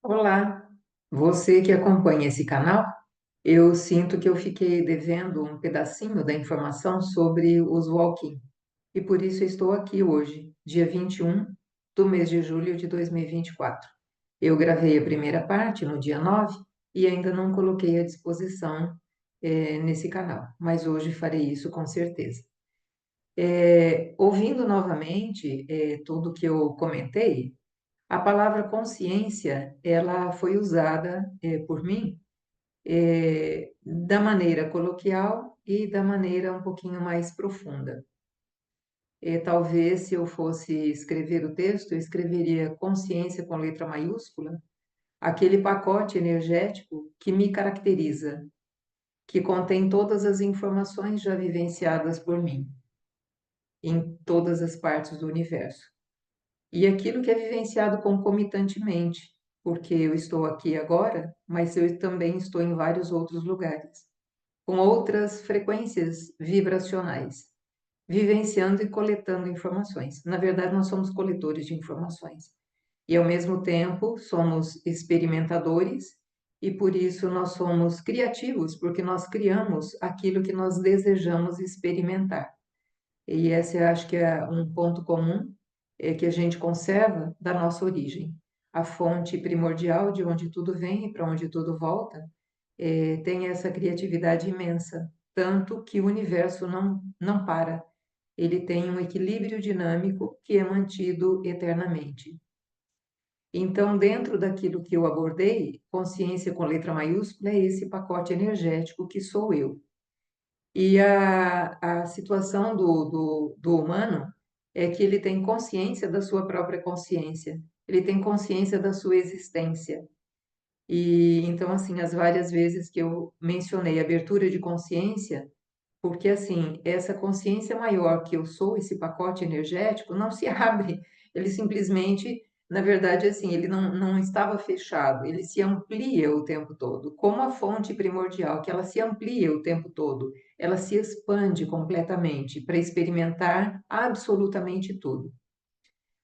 Olá, você que acompanha esse canal, eu sinto que eu fiquei devendo um pedacinho da informação sobre os walk-in e por isso estou aqui hoje, dia 21 do mês de julho de 2024. Eu gravei a primeira parte no dia 9 e ainda não coloquei à disposição nesse canal, mas hoje farei isso com certeza. Ouvindo novamente tudo que eu comentei, a palavra consciência, ela foi usada por mim da maneira coloquial e da maneira um pouquinho mais profunda. Talvez se eu fosse escrever o texto, eu escreveria consciência com letra maiúscula, aquele pacote energético que me caracteriza, que contém todas as informações já vivenciadas por mim, em todas as partes do universo. E aquilo que é vivenciado concomitantemente, porque eu estou aqui agora, mas eu também estou em vários outros lugares, com outras frequências vibracionais, vivenciando e coletando informações. Na verdade, nós somos coletores de informações. E, ao mesmo tempo, somos experimentadores, e por isso nós somos criativos, porque nós criamos aquilo que nós desejamos experimentar. E esse eu acho que é um ponto comum que a gente conserva da nossa origem. A fonte primordial de onde tudo vem e para onde tudo volta tem essa criatividade imensa, tanto que o universo não para. Ele tem um equilíbrio dinâmico que é mantido eternamente. Então, dentro daquilo que eu abordei, consciência com letra maiúscula é esse pacote energético que sou eu. E a situação do humano é que ele tem consciência da sua própria consciência, ele tem consciência da sua existência. E então, assim, as várias vezes que eu mencionei abertura de consciência, porque assim, essa consciência maior que eu sou, esse pacote energético, não se abre, ele simplesmente, na verdade, assim, ele não estava fechado, ele se amplia o tempo todo, como a fonte primordial, que ela se amplia o tempo todo, ela se expande completamente para experimentar absolutamente tudo.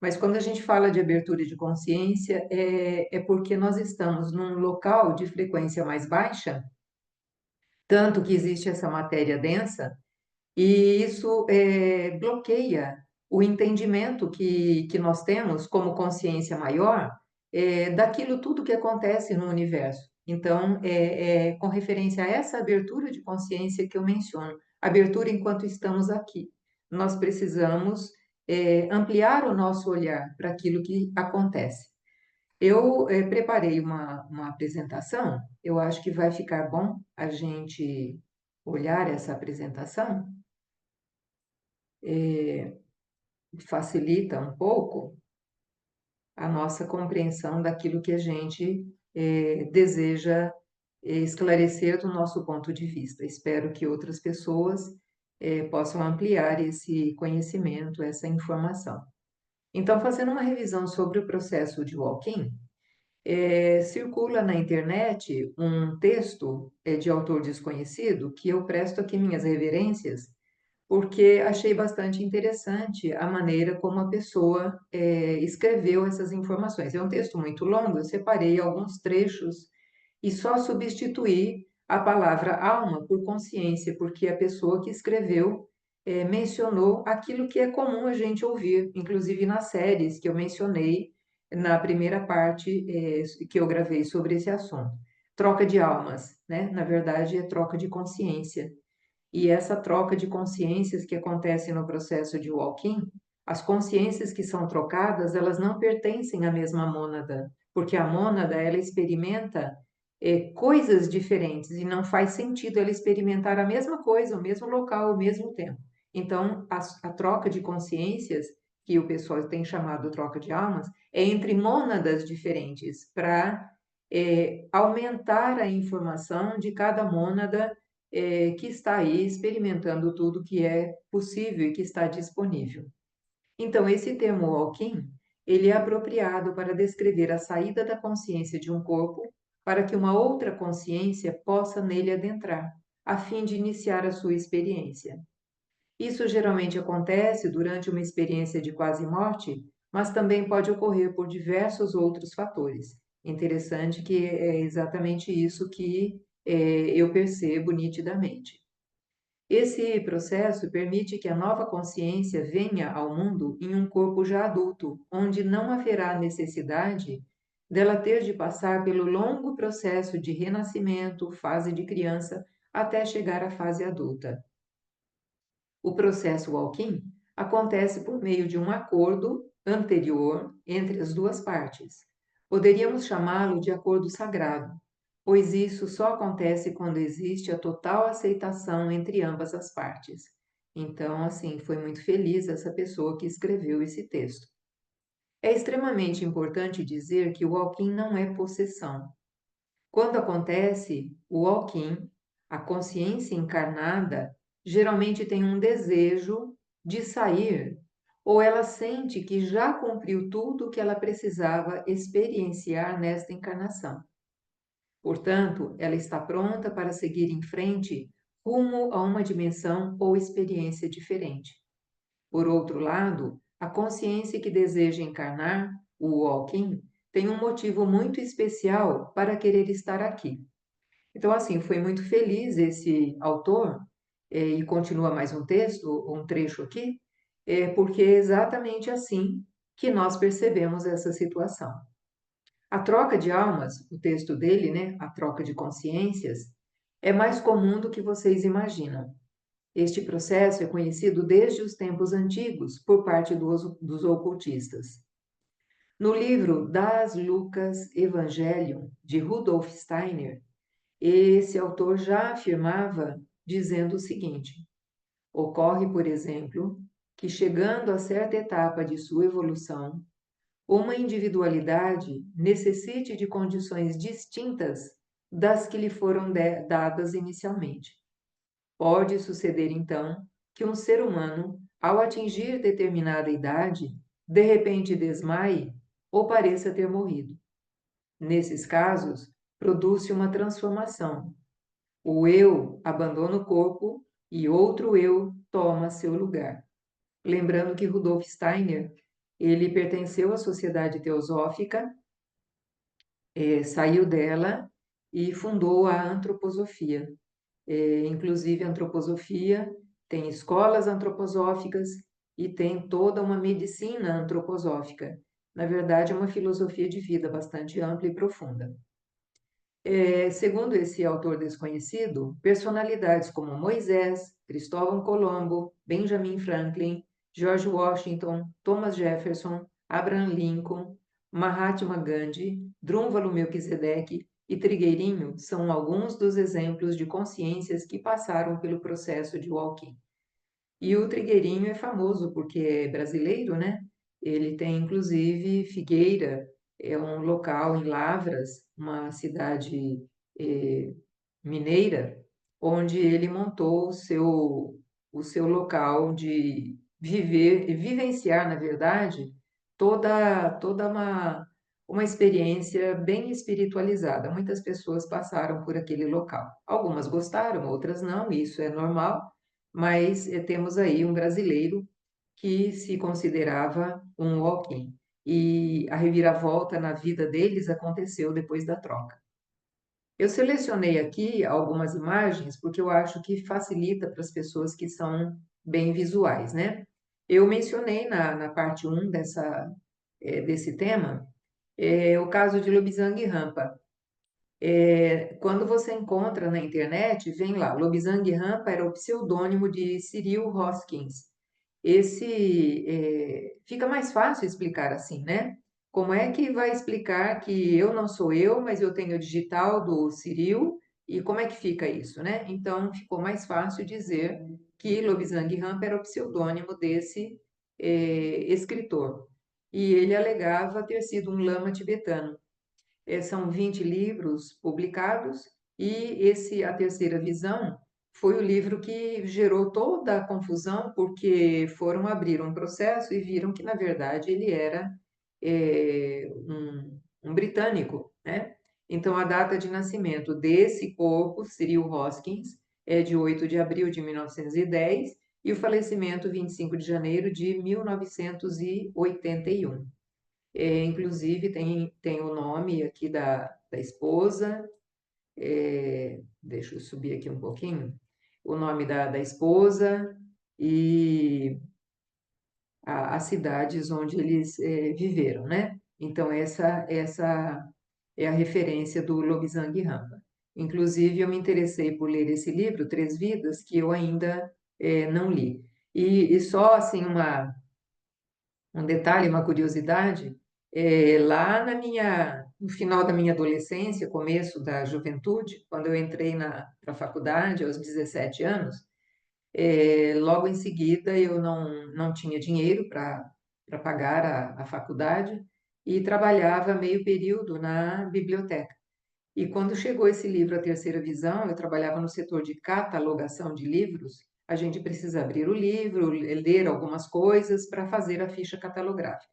Mas quando a gente fala de abertura de consciência, é porque nós estamos num local de frequência mais baixa, tanto que existe essa matéria densa, e isso bloqueia o entendimento que nós temos como consciência maior daquilo tudo que acontece no universo. Então, com referência a essa abertura de consciência que eu menciono, abertura enquanto estamos aqui. Nós precisamos ampliar o nosso olhar para aquilo que acontece. Eu preparei uma apresentação, eu acho que vai ficar bom a gente olhar essa apresentação, facilita um pouco a nossa compreensão daquilo que a gente deseja esclarecer do nosso ponto de vista. Espero que outras pessoas possam ampliar esse conhecimento, essa informação. Então, fazendo uma revisão sobre o processo de walk-in, circula na internet um texto de autor desconhecido que eu presto aqui minhas reverências, porque achei bastante interessante a maneira como a pessoa escreveu essas informações. É um texto muito longo, eu separei alguns trechos e só substituí a palavra alma por consciência, porque a pessoa que escreveu mencionou aquilo que é comum a gente ouvir, inclusive nas séries que eu mencionei na primeira parte que eu gravei sobre esse assunto. Troca de almas, né? Na verdade, é troca de consciência. E essa troca de consciências que acontece no processo de walk-in, as consciências que são trocadas, elas não pertencem à mesma mônada, porque a mônada, ela experimenta coisas diferentes e não faz sentido ela experimentar a mesma coisa, o mesmo local, ao mesmo tempo. Então, a troca de consciências, que o pessoal tem chamado troca de almas, é entre mônadas diferentes, para aumentar a informação de cada mônada que está aí experimentando tudo que é possível e que está disponível. Então, esse termo walk-in, ele é apropriado para descrever a saída da consciência de um corpo para que uma outra consciência possa nele adentrar, a fim de iniciar a sua experiência. Isso geralmente acontece durante uma experiência de quase morte, mas também pode ocorrer por diversos outros fatores. Interessante que é exatamente isso que eu percebo nitidamente. Esse processo permite que a nova consciência venha ao mundo em um corpo já adulto, onde não haverá necessidade dela ter de passar pelo longo processo de renascimento, fase de criança, até chegar à fase adulta. O processo walk-in acontece por meio de um acordo anterior entre as duas partes. Poderíamos chamá-lo de acordo sagrado, pois isso só acontece quando existe a total aceitação entre ambas as partes. Então, assim, foi muito feliz essa pessoa que escreveu esse texto. É extremamente importante dizer que o walk-in não é possessão. Quando acontece o walk-in, a consciência encarnada geralmente tem um desejo de sair, ou ela sente que já cumpriu tudo o que ela precisava experienciar nesta encarnação. Portanto, ela está pronta para seguir em frente rumo a uma dimensão ou experiência diferente. Por outro lado, a consciência que deseja encarnar, o walk-in, tem um motivo muito especial para querer estar aqui. Então, assim, foi muito feliz esse autor, e continua mais um texto, um trecho aqui, porque é exatamente assim que nós percebemos essa situação. A troca de almas, o texto dele, né, a troca de consciências, é mais comum do que vocês imaginam. Este processo é conhecido desde os tempos antigos por parte dos ocultistas. No livro Das Lucas Evangelium, de Rudolf Steiner, esse autor já afirmava dizendo o seguinte: ocorre, por exemplo, que chegando a certa etapa de sua evolução, uma individualidade necessite de condições distintas das que lhe foram dadas inicialmente. Pode suceder, então, que um ser humano, ao atingir determinada idade, de repente desmaie ou pareça ter morrido. Nesses casos, produz-se uma transformação. O eu abandona o corpo e outro eu toma seu lugar. Lembrando que Rudolf Steiner, ele pertenceu à Sociedade Teosófica, saiu dela e fundou a antroposofia. Inclusive, a antroposofia tem escolas antroposóficas e tem toda uma medicina antroposófica. Na verdade, é uma filosofia de vida bastante ampla e profunda. Segundo esse autor desconhecido, personalidades como Moisés, Cristóvão Colombo, Benjamin Franklin, George Washington, Thomas Jefferson, Abraham Lincoln, Mahatma Gandhi, Drúnvalo Melquisedeque e Trigueirinho são alguns dos exemplos de consciências que passaram pelo processo de walk-in. E o Trigueirinho é famoso porque é brasileiro, né? Ele tem, inclusive, Figueira, é um local em Lavras, uma cidade mineira, onde ele montou o seu local de viver, vivenciar, na verdade, toda uma experiência bem espiritualizada. Muitas pessoas passaram por aquele local. Algumas gostaram, outras não, isso é normal, mas temos aí um brasileiro que se considerava um walk-in. E a reviravolta na vida deles aconteceu depois da troca. Eu selecionei aqui algumas imagens porque eu acho que facilita para as pessoas que são bem visuais, né? Eu mencionei na parte 1 desse tema o caso de Lobsang Rampa. Quando você encontra na internet, vem lá, Lobsang Rampa era o pseudônimo de Cyril Hoskins. Fica mais fácil explicar assim, né? Como é que vai explicar que eu não sou eu, mas eu tenho o digital do Cyril, e como é que fica isso, né? Então, ficou mais fácil dizer que Lobsang Rampa era o pseudônimo desse escritor. E ele alegava ter sido um lama tibetano. São 20 livros publicados, e A Terceira Visão foi o livro que gerou toda a confusão, porque foram abrir um processo e viram que, na verdade, ele era um britânico, né? Então, a data de nascimento desse corpo, Cyril Hoskins, é de 8 de abril de 1910, e o falecimento 25 de janeiro de 1981. Inclusive, tem o nome aqui da esposa, deixa eu subir aqui um pouquinho, o nome da esposa e as cidades onde eles viveram, né? Então, essa é a referência do Lobsang Rampa. Inclusive, eu me interessei por ler esse livro, Três Vidas, que eu ainda não li. E só assim um detalhe, uma curiosidade, lá no final da minha adolescência, começo da juventude, quando eu entrei para a faculdade aos 17 anos, logo em seguida eu não tinha dinheiro para pagar a faculdade e trabalhava meio período na biblioteca. E quando chegou esse livro, A Terceira Visão, eu trabalhava no setor de catalogação de livros. A gente precisa abrir o livro, ler algumas coisas para fazer a ficha catalográfica.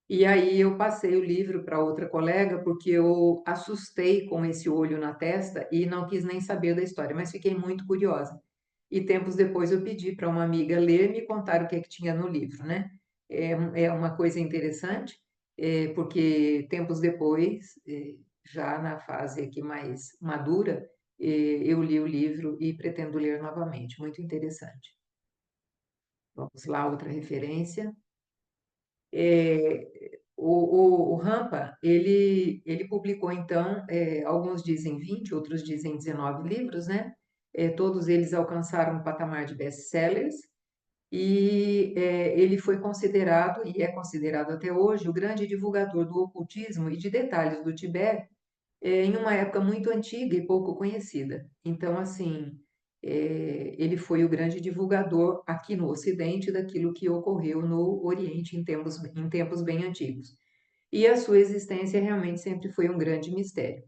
E aí eu passei o livro para outra colega porque eu assustei com esse olho na testa e não quis nem saber da história, mas fiquei muito curiosa. E tempos depois eu pedi para uma amiga ler e me contar o que é que tinha no livro, né? É uma coisa interessante, porque tempos depois, já na fase aqui mais madura, eu li o livro e pretendo ler novamente. Muito interessante. Vamos lá, outra referência. O Rampa, ele publicou, então, alguns dizem 20, outros dizem 19 livros, né? Todos eles alcançaram o patamar de best-sellers e ele foi considerado, e é considerado até hoje, o grande divulgador do ocultismo e de detalhes do Tibete, em uma época muito antiga e pouco conhecida. Então, assim, ele foi o grande divulgador aqui no Ocidente daquilo que ocorreu no Oriente em tempos bem antigos. E a sua existência realmente sempre foi um grande mistério.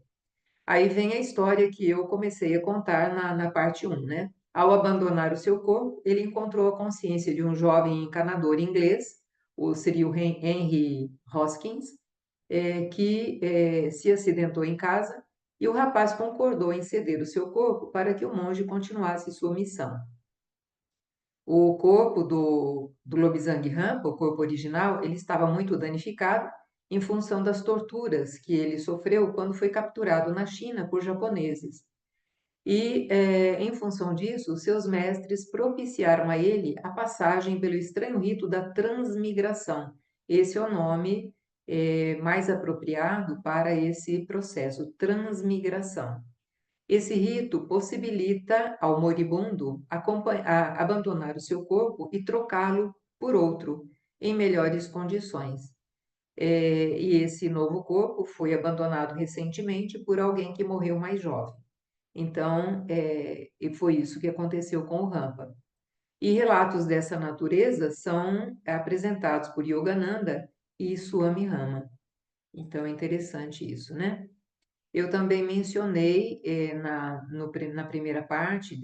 Aí vem a história que eu comecei a contar na parte um, né? Ao abandonar o seu corpo, ele encontrou a consciência de um jovem encanador inglês, o Cyril Henry Hoskins, que se acidentou em casa e o rapaz concordou em ceder o seu corpo para que o monge continuasse sua missão. O corpo do Lobsang Rampa, o corpo original, ele estava muito danificado em função das torturas que ele sofreu quando foi capturado na China por japoneses. E, em função disso, seus mestres propiciaram a ele a passagem pelo estranho rito da transmigração. Esse é o nome, mais apropriado para esse processo, transmigração. Esse rito possibilita ao moribundo abandonar o seu corpo e trocá-lo por outro, em melhores condições. E esse novo corpo foi abandonado recentemente por alguém que morreu mais jovem. Então, e foi isso que aconteceu com o Rampa. E relatos dessa natureza são apresentados por Yogananda e Swami Rama. Então, é interessante isso, né? Eu também mencionei na primeira parte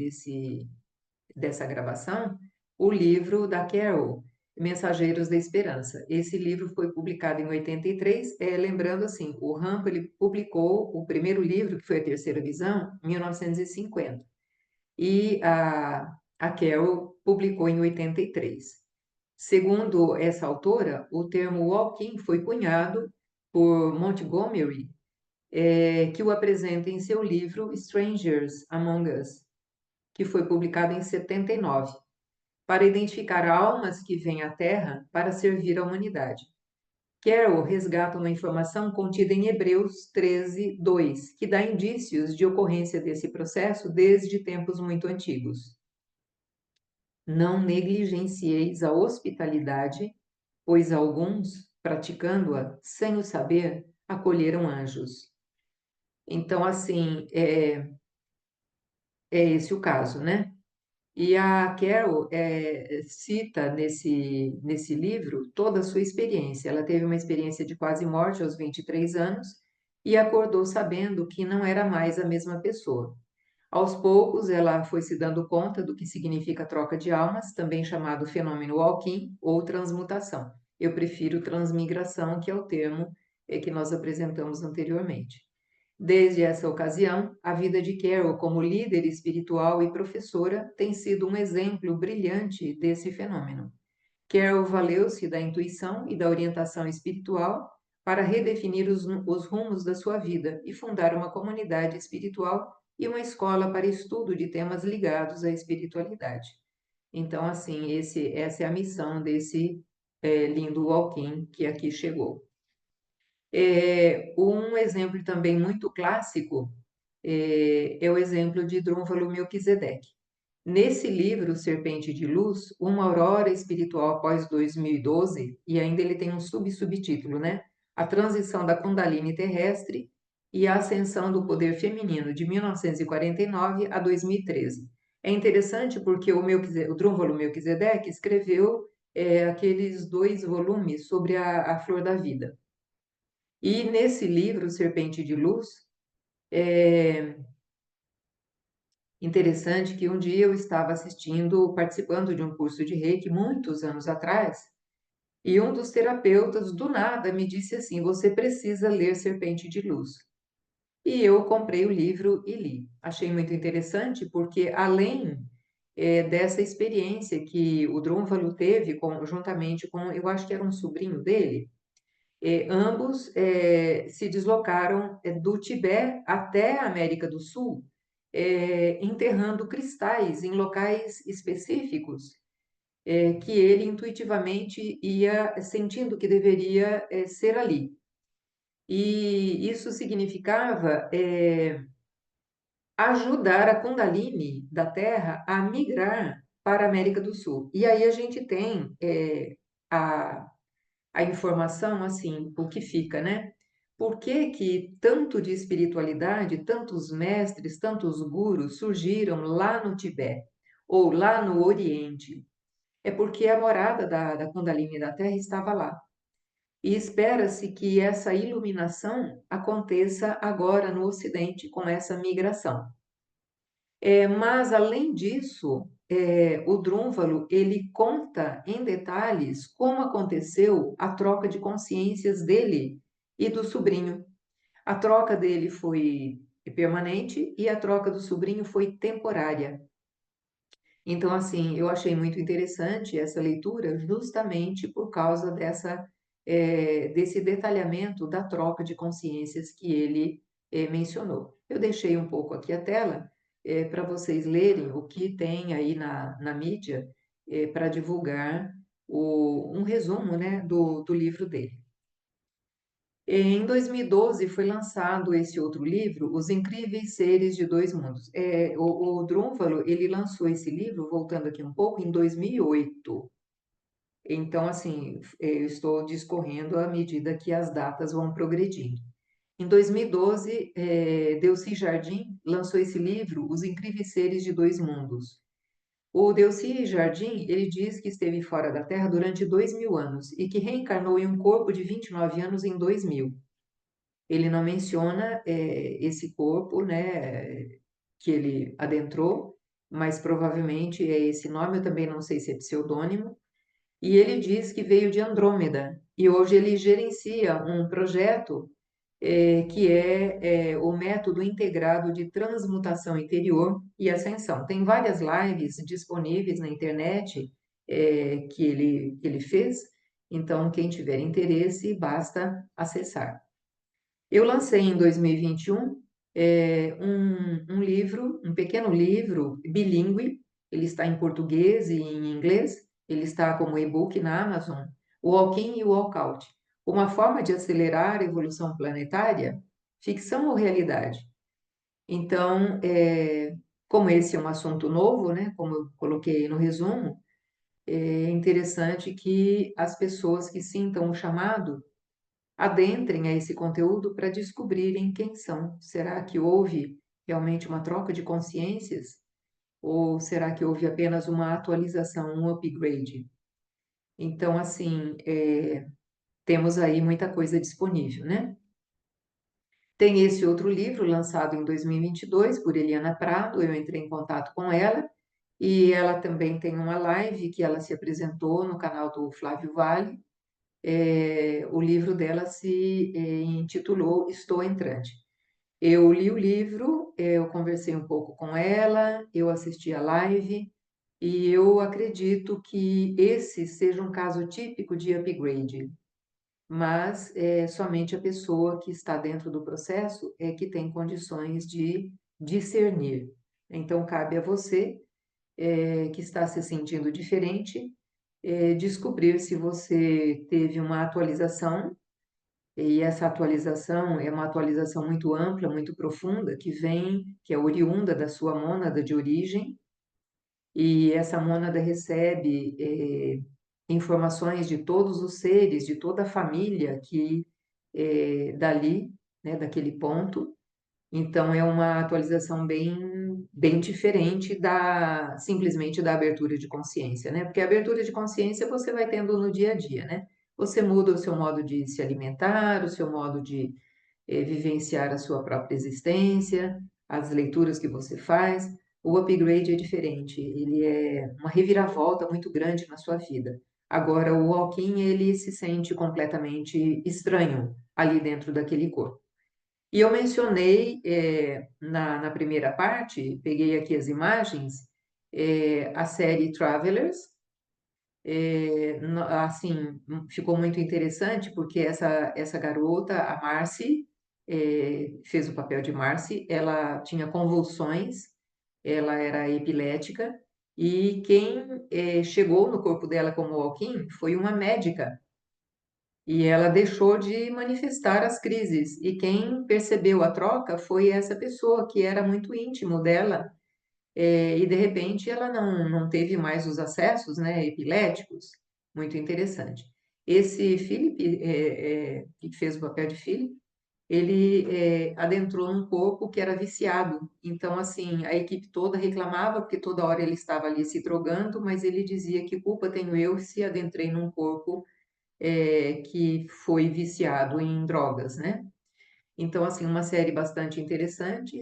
dessa gravação o livro da Carol, Mensageiros da Esperança. Esse livro foi publicado em 83, lembrando assim, o Rampo ele publicou o primeiro livro, que foi A Terceira Visão, em 1950, e a Carol publicou em 83. Segundo essa autora, o termo walk-in foi cunhado por Montgomery, que o apresenta em seu livro Strangers Among Us, que foi publicado em 79, para identificar almas que vêm à Terra para servir à humanidade. Carroll resgata uma informação contida em Hebreus 13, 2, que dá indícios de ocorrência desse processo desde tempos muito antigos. Não negligencieis a hospitalidade, pois alguns, praticando-a sem o saber, acolheram anjos. Então, assim, é esse o caso, né? E a Carol cita nesse livro toda a sua experiência. Ela teve uma experiência de quase morte aos 23 anos e acordou sabendo que não era mais a mesma pessoa. Aos poucos, ela foi se dando conta do que significa troca de almas, também chamado fenômeno walk-in ou transmutação. Eu prefiro transmigração, que é o termo que nós apresentamos anteriormente. Desde essa ocasião, a vida de Carol como líder espiritual e professora tem sido um exemplo brilhante desse fenômeno. Carol valeu-se da intuição e da orientação espiritual para redefinir os rumos da sua vida e fundar uma comunidade espiritual e uma escola para estudo de temas ligados à espiritualidade. Então, assim, essa é a missão desse lindo Walk-in que aqui chegou. Um exemplo também muito clássico é o exemplo de Drúnvalo Melquisedeque. Nesse livro, Serpente de Luz, uma aurora espiritual após 2012, e ainda ele tem um subtítulo, né? A transição da Kundalini terrestre e a ascensão do poder feminino de 1949 a 2013. É interessante porque o Drúnvalo Melquisedeque escreveu aqueles 2 volumes sobre a flor da vida. E nesse livro, Serpente de Luz, é interessante que um dia eu estava participando de um curso de Reiki, muitos anos atrás, e um dos terapeutas, do nada, me disse assim: Você precisa ler Serpente de Luz. E eu comprei o livro e li. Achei muito interessante, porque além dessa experiência que o Drúnvalo teve, juntamente com, eu acho que era um sobrinho dele, ambos se deslocaram do Tibete até a América do Sul, enterrando cristais em locais específicos, que ele intuitivamente ia sentindo que deveria ser ali. E isso significava ajudar a Kundalini da Terra a migrar para a América do Sul. E aí a gente tem a a informação assim, o que fica, né? Por que que tanto de espiritualidade, tantos mestres, tantos gurus surgiram lá no Tibete ou lá no Oriente? É porque a morada da Kundalini da Terra estava lá. E espera-se que essa iluminação aconteça agora no Ocidente com essa migração. Mas, além disso, o Drúnvalo, ele conta em detalhes como aconteceu a troca de consciências dele e do sobrinho. A troca dele foi permanente e a troca do sobrinho foi temporária. Então, assim, eu achei muito interessante essa leitura justamente por causa desse detalhamento da troca de consciências que ele mencionou. Eu deixei um pouco aqui a tela para vocês lerem o que tem aí na mídia para divulgar um resumo, né, do livro dele. Em 2012 foi lançado esse outro livro, Os Incríveis Seres de Dois Mundos. O Drúnvalo, ele lançou esse livro, voltando aqui um pouco, em 2008. Então, assim, eu estou discorrendo à medida que as datas vão progredindo. Em 2012, Delcy Jardim lançou esse livro, Os Incríveis Seres de Dois Mundos. O Delcy Jardim, ele diz que esteve fora da Terra durante 2000 anos e que reencarnou em um corpo de 29 anos em 2000. Ele não menciona esse corpo, né, que ele adentrou, mas provavelmente é esse nome, eu também não sei se é pseudônimo, e ele diz que veio de Andrômeda, e hoje ele gerencia um projeto que é o método integrado de transmutação interior e ascensão. Tem várias lives disponíveis na internet que ele fez, então quem tiver interesse, basta acessar. Eu lancei em 2021 um livro, um pequeno livro bilíngue, ele está em português e em inglês, ele está como e-book na Amazon, o Walk-in e o Walkout. Uma forma de acelerar a evolução planetária, ficção ou realidade? Então, como esse é um assunto novo, né, como eu coloquei no resumo, é interessante que as pessoas que sintam o chamado adentrem a esse conteúdo para descobrirem quem são. Será que houve realmente uma troca de consciências? Ou será que houve apenas uma atualização, um upgrade? Então, assim, temos aí muita coisa disponível, né? Tem esse outro livro, lançado em 2022, por Eliana Prado, eu entrei em contato com ela, e ela também tem uma live que ela se apresentou no canal do Flávio Vale. O livro dela se intitulou Estou Entrante. Eu li o livro, eu conversei um pouco com ela, eu assisti a live e eu acredito que esse seja um caso típico de upgrade. mas somente a pessoa que está dentro do processo é que tem condições de discernir. Então, cabe a você, que está se sentindo diferente, descobrir se você teve uma atualização, e essa atualização é uma atualização muito ampla, muito profunda, que é oriunda da sua mônada de origem, e essa mônada recebe informações de todos os seres, de toda a família que dali, né, daquele ponto. Então é uma atualização bem diferente da simplesmente da abertura de consciência, né? Porque a abertura de consciência você vai tendo no dia a dia, né? Você muda o seu modo de se alimentar, o seu modo de vivenciar a sua própria existência, as leituras que você faz. O upgrade é diferente, ele é uma reviravolta muito grande na sua vida. Agora, o walk-in, ele se sente completamente estranho ali dentro daquele corpo. E eu mencionei na primeira parte, peguei aqui as imagens, a série Travelers, assim, ficou muito interessante porque essa garota, a Marcy, fez o papel de Marcy, ela tinha convulsões, ela era epilética, e quem chegou no corpo dela como walk-in foi uma médica, e ela deixou de manifestar as crises, e quem percebeu a troca foi essa pessoa que era muito íntimo dela, e de repente ela não teve mais os acessos, né, epiléticos. Muito interessante. Esse Philip, que fez o papel de Philip, ele adentrou num corpo que era viciado. Então, assim, a equipe toda reclamava, porque toda hora ele estava ali se drogando, mas ele dizia: que culpa tenho eu se adentrei num corpo que foi viciado em drogas, né? Então, assim, uma série bastante interessante.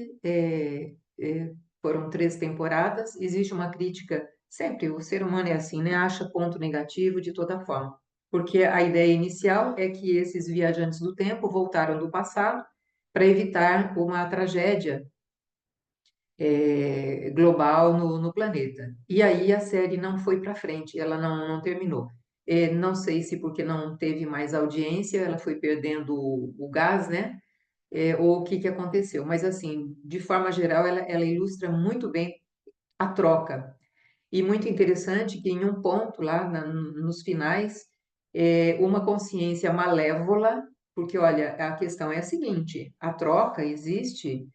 Foram 3 temporadas. Existe uma crítica, sempre, o ser humano é assim, né? Acha ponto negativo de toda forma. Porque a ideia inicial é que esses viajantes do tempo voltaram do passado para evitar uma tragédia global no planeta. E aí a série não foi para frente, ela não terminou. Não sei se porque não teve mais audiência, ela foi perdendo o gás, né? Ou o que aconteceu. Mas, assim, de forma geral, ela ilustra muito bem a troca. E muito interessante que em um ponto lá, nos finais, uma consciência malévola, porque olha, a questão é a seguinte: a troca existe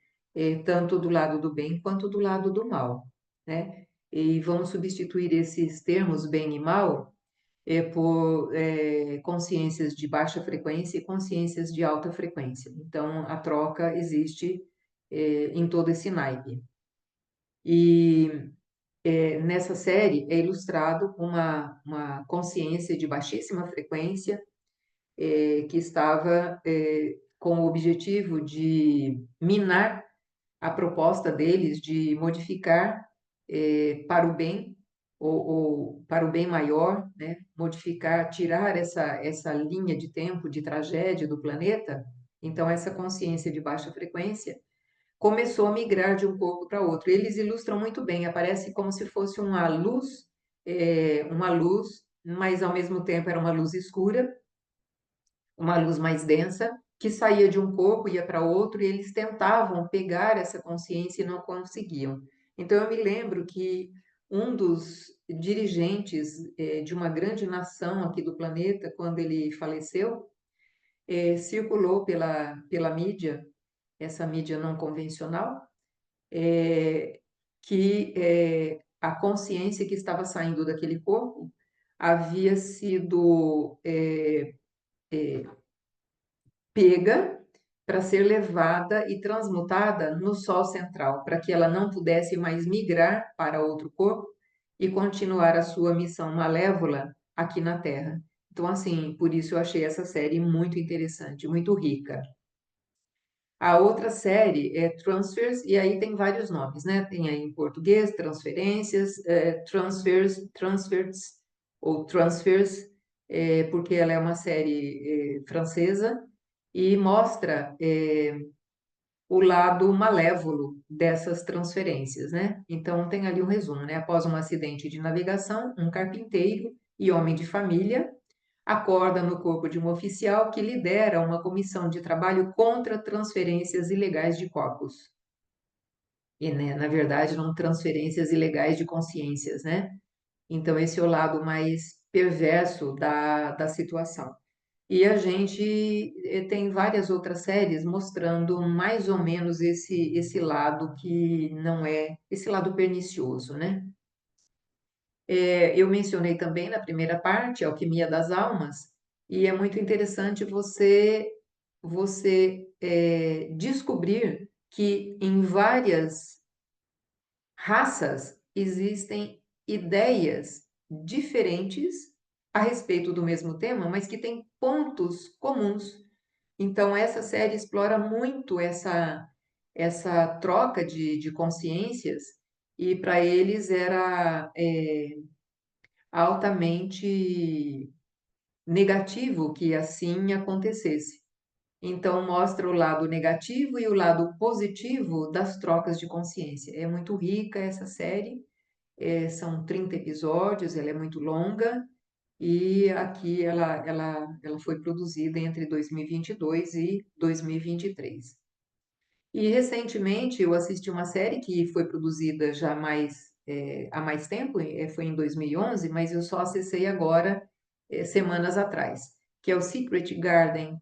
tanto do lado do bem quanto do lado do mal, né? E vamos substituir esses termos bem e mal por consciências de baixa frequência e consciências de alta frequência. Então, a troca existe em todo esse naipe. E nessa série é ilustrado uma consciência de baixíssima frequência que estava com o objetivo de minar a proposta deles de modificar para o bem ou para o bem maior, né? Modificar, tirar essa linha de tempo de tragédia do planeta. Então, essa consciência de baixa frequência começou a migrar de um corpo para outro. Eles ilustram muito bem, aparece como se fosse uma luz, mas ao mesmo tempo era uma luz escura, uma luz mais densa, que saía de um corpo, ia para outro, e eles tentavam pegar essa consciência e não conseguiam. Então, eu me lembro que um dos dirigentes de uma grande nação aqui do planeta, quando ele faleceu, circulou pela mídia, essa mídia não convencional, é, que a consciência que estava saindo daquele corpo havia sido pega para ser levada e transmutada no Sol central, para que ela não pudesse mais migrar para outro corpo e continuar a sua missão malévola aqui na Terra. Então, assim, por isso eu achei essa série muito interessante, muito rica. A outra série é Transfers, e aí tem vários nomes, né? Tem aí em português, transferências, transfers, ou transfers, porque ela é uma série francesa e mostra o lado malévolo dessas transferências, né? Então tem ali um resumo, né? Após um acidente de navegação, um carpinteiro e homem de família acorda no corpo de um oficial que lidera uma comissão de trabalho contra transferências ilegais de corpos. E, né, na verdade, não transferências ilegais de consciências, né? Então, esse é o lado mais perverso da situação. E a gente tem várias outras séries mostrando mais ou menos esse lado que não é, esse lado pernicioso, né? Eu mencionei também na primeira parte, Alquimia das Almas, e é muito interessante você descobrir que em várias raças existem ideias diferentes a respeito do mesmo tema, mas que têm pontos comuns. Então, essa série explora muito essa troca de consciências, e para eles era altamente negativo que assim acontecesse. Então, mostra o lado negativo e o lado positivo das trocas de consciência. É muito rica essa série, são 30 episódios, ela é muito longa, e aqui ela foi produzida entre 2022 e 2023. E recentemente eu assisti uma série que foi produzida já há mais tempo, foi em 2011, mas eu só acessei agora, semanas atrás, que é o Secret Garden.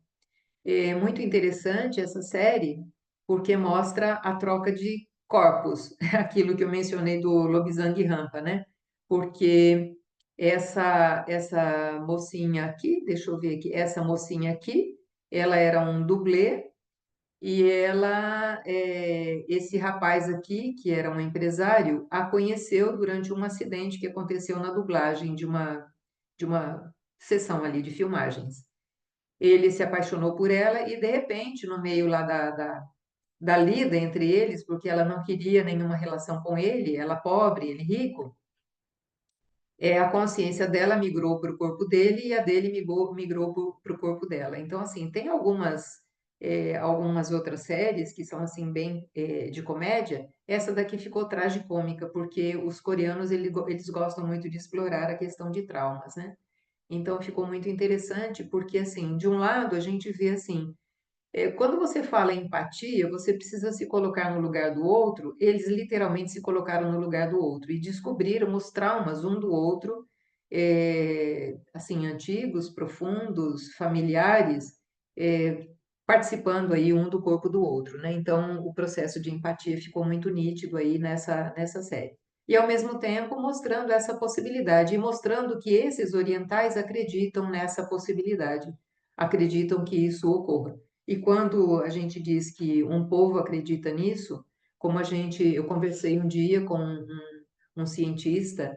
É muito interessante essa série, porque mostra a troca de corpos, aquilo que eu mencionei do Lobisang Rampa, né? Porque essa mocinha aqui, deixa eu ver aqui, essa mocinha aqui, ela era um dublê, e esse rapaz aqui, que era um empresário, a conheceu durante um acidente que aconteceu na dublagem de uma sessão ali de filmagens. Ele se apaixonou por ela e, de repente, no meio lá da lida entre eles, porque ela não queria nenhuma relação com ele, ela pobre, ele rico, a consciência dela migrou para o corpo dele e a dele migrou para o corpo dela. Então, assim, tem algumas outras séries que são, assim, bem de comédia. Essa daqui ficou tragicômica, porque os coreanos, eles gostam muito de explorar a questão de traumas, né? Então, ficou muito interessante, porque, assim, de um lado, a gente vê, assim, quando você fala em empatia, você precisa se colocar no lugar do outro. Eles literalmente se colocaram no lugar do outro e descobriram os traumas um do outro, assim, antigos, profundos, familiares, é, participando aí um do corpo do outro, né? Então, o processo de empatia ficou muito nítido aí nessa série. E, ao mesmo tempo, mostrando essa possibilidade e mostrando que esses orientais acreditam nessa possibilidade, acreditam que isso ocorra. E quando a gente diz que um povo acredita nisso, eu conversei um dia com um cientista,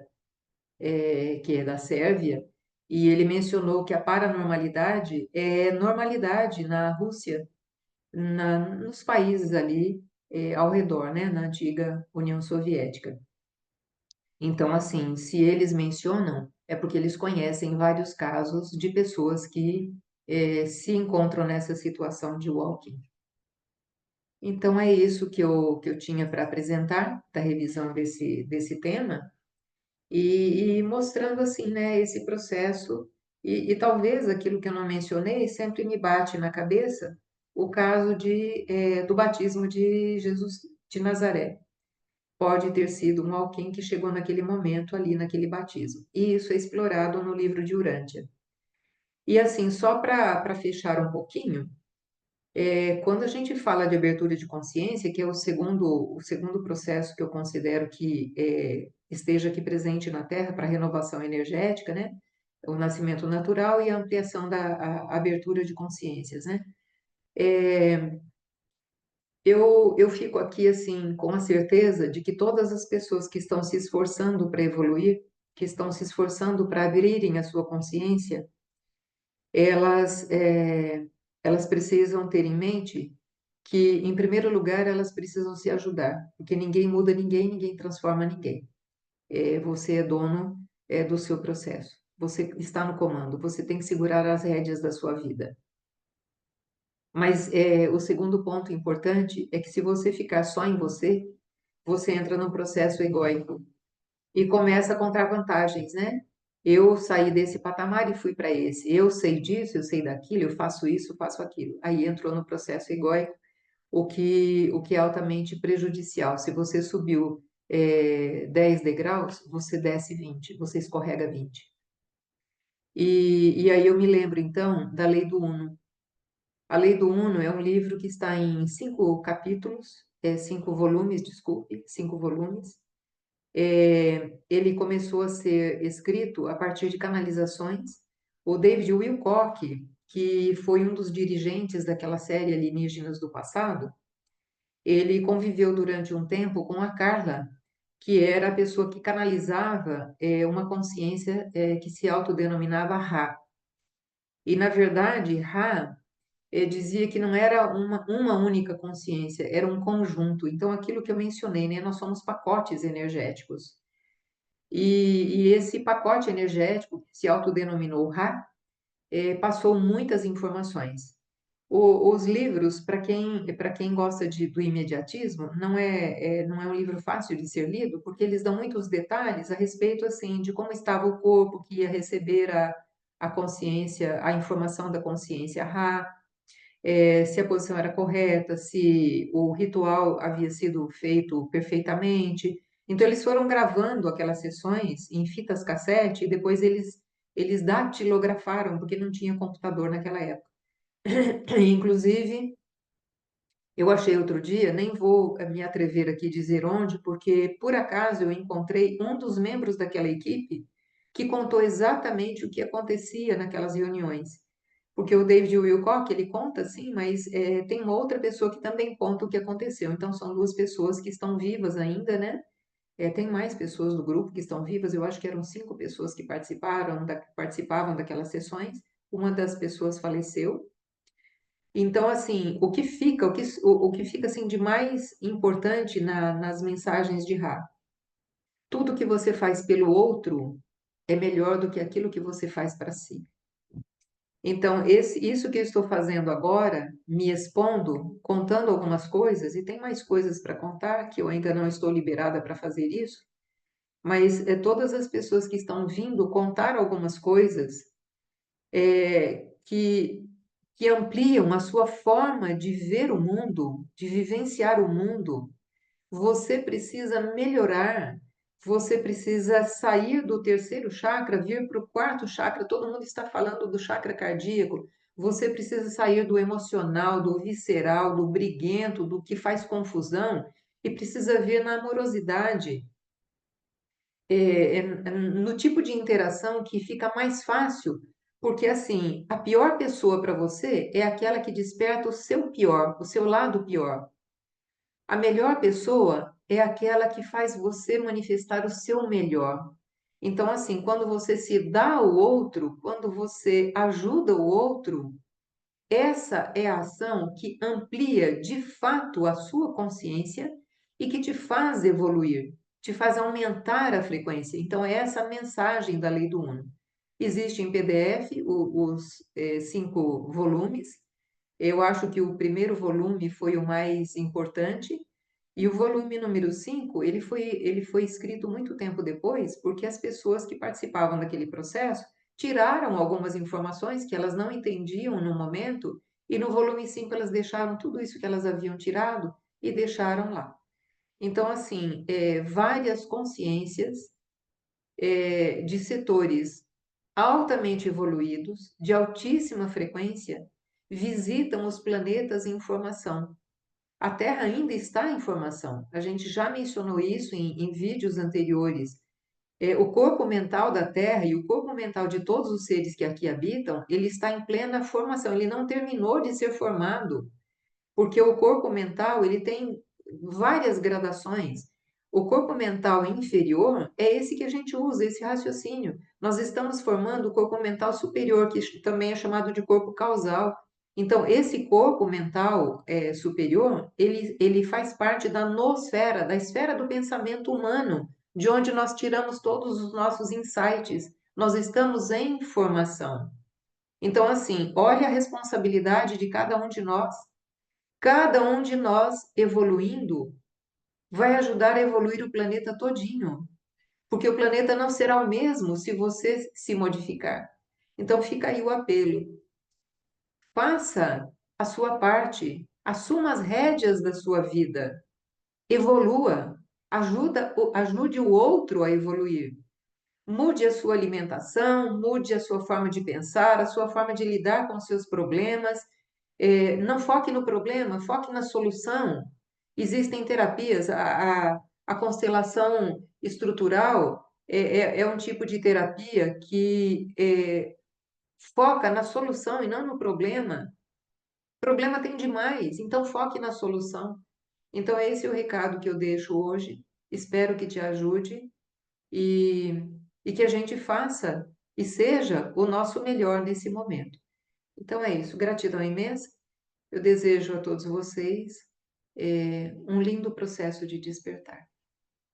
que é da Sérvia, e ele mencionou que a paranormalidade é normalidade na Rússia, nos países ali, ao redor, né, na antiga União Soviética. Então, assim, se eles mencionam, é porque eles conhecem vários casos de pessoas que se encontram nessa situação de walking. Então, é isso que eu tinha para apresentar da revisão desse tema, e mostrando, assim, né, esse processo, e talvez aquilo que eu não mencionei sempre me bate na cabeça, o caso do batismo de Jesus de Nazaré. Pode ter sido um alguém que chegou naquele momento ali, naquele batismo. E isso é explorado no livro de Urântia. E, assim, só para fechar um pouquinho, quando a gente fala de abertura de consciência, que é o segundo processo que eu considero que esteja aqui presente na Terra para a renovação energética, né? O nascimento natural e a ampliação da abertura de consciências, né? Eu fico aqui, assim, com a certeza de que todas as pessoas que estão se esforçando para evoluir, que estão se esforçando para abrirem a sua consciência, elas, elas precisam ter em mente que, em primeiro lugar, elas precisam se ajudar, porque ninguém muda ninguém, ninguém transforma ninguém. Você é dono, do seu processo, você está no comando, você tem que segurar as rédeas da sua vida. Mas o segundo ponto importante é que, se você ficar só em você, você entra num processo egóico e começa a contar vantagens, né? Eu saí desse patamar e fui para esse. Eu sei disso, eu sei daquilo, eu faço isso, faço aquilo. Aí entrou no processo egóico, o que é altamente prejudicial. Se você subiu 10 degraus, você desce 20, você escorrega 20. E aí eu me lembro, então, da Lei do Uno. A Lei do Uno é um livro que está em 5 capítulos, 5 volumes, desculpe, 5 volumes. Ele começou a ser escrito a partir de canalizações. O David Wilcock, que foi um dos dirigentes daquela série Alienígenas do Passado, ele conviveu durante um tempo com a Carla, que era a pessoa que canalizava uma consciência que se autodenominava Ra. E, na verdade, Ra dizia que não era uma única consciência, era um conjunto. Então, aquilo que eu mencionei, né? Nós somos pacotes energéticos. E esse pacote energético, que se autodenominou Ra, passou muitas informações. Os livros, para quem gosta do imediatismo, não é um livro fácil de ser lido, porque eles dão muitos detalhes a respeito assim de como estava o corpo que ia receber a consciência, a informação da consciência Ra, se a posição era correta, se o ritual havia sido feito perfeitamente. Então, eles foram gravando aquelas sessões em fitas cassete e depois eles datilografaram, porque não tinha computador naquela época. Inclusive, eu achei outro dia, nem vou me atrever aqui a dizer onde, porque por acaso eu encontrei um dos membros daquela equipe que contou exatamente o que acontecia naquelas reuniões. Porque o David Wilcock, ele conta, sim, mas tem uma outra pessoa que também conta o que aconteceu. Então, são duas pessoas que estão vivas ainda, né? Tem mais pessoas do grupo que estão vivas, eu acho que eram 5 pessoas que participavam daquelas sessões. Uma das pessoas faleceu. Então, assim, o que fica assim, de mais importante nas mensagens de Ra? Tudo que você faz pelo outro é melhor do que aquilo que você faz para si. Então, isso que eu estou fazendo agora, me expondo, contando algumas coisas, e tem mais coisas para contar, que eu ainda não estou liberada para fazer isso, mas todas as pessoas que estão vindo contar algumas coisas que ampliam a sua forma de ver o mundo, de vivenciar o mundo, você precisa melhorar, você precisa sair do terceiro chakra, vir para o quarto chakra. Todo mundo está falando do chakra cardíaco. Você precisa sair do emocional, do visceral, do briguento, do que faz confusão e precisa ver na amorosidade, no tipo de interação que fica mais fácil, porque assim, a pior pessoa para você é aquela que desperta o seu pior, o seu lado pior. A melhor pessoa é aquela que faz você manifestar o seu melhor. Então, assim, quando você se dá ao outro, quando você ajuda o outro, essa é a ação que amplia de fato a sua consciência e que te faz evoluir, te faz aumentar a frequência. Então, é essa a mensagem da Lei do Uno. Existe em PDF os 5 volumes. Eu acho que o primeiro volume foi o mais importante, e o volume número 5 ele foi escrito muito tempo depois, porque as pessoas que participavam daquele processo tiraram algumas informações que elas não entendiam no momento, e no volume 5 elas deixaram tudo isso que elas haviam tirado e deixaram lá. Então, assim, várias consciências de setores altamente evoluídos, de altíssima frequência, visitam os planetas em formação. A Terra ainda está em formação. A gente já mencionou isso em vídeos anteriores. O corpo mental da Terra e o corpo mental de todos os seres que aqui habitam, ele está em plena formação. Ele não terminou de ser formado, porque o corpo mental ele tem várias gradações. O corpo mental inferior é esse que a gente usa, esse raciocínio. Nós estamos formando o corpo mental superior, que também é chamado de corpo causal. Então, esse corpo mental superior, ele faz parte da nosfera, da esfera do pensamento humano, de onde nós tiramos todos os nossos insights. Nós estamos em formação. Então, assim, olha a responsabilidade de cada um de nós. Cada um de nós evoluindo vai ajudar a evoluir o planeta todinho. porque o planeta não será o mesmo se você se modificar. Então fica aí o apelo. Faça a sua parte, assuma as rédeas da sua vida, evolua, ajude o outro a evoluir. Mude a sua alimentação, mude a sua forma de pensar, a sua forma de lidar com os seus problemas. Não foque no problema, foque na solução. Existem terapias, a constelação estrutural é um tipo de terapia que foca na solução e não no problema. O problema tem demais, então foque na solução. Então, esse é o recado que eu deixo hoje. Espero que te ajude e, e que a gente faça e seja o nosso melhor nesse momento. Então é isso. Gratidão imensa. Eu desejo a todos vocês um lindo processo de despertar.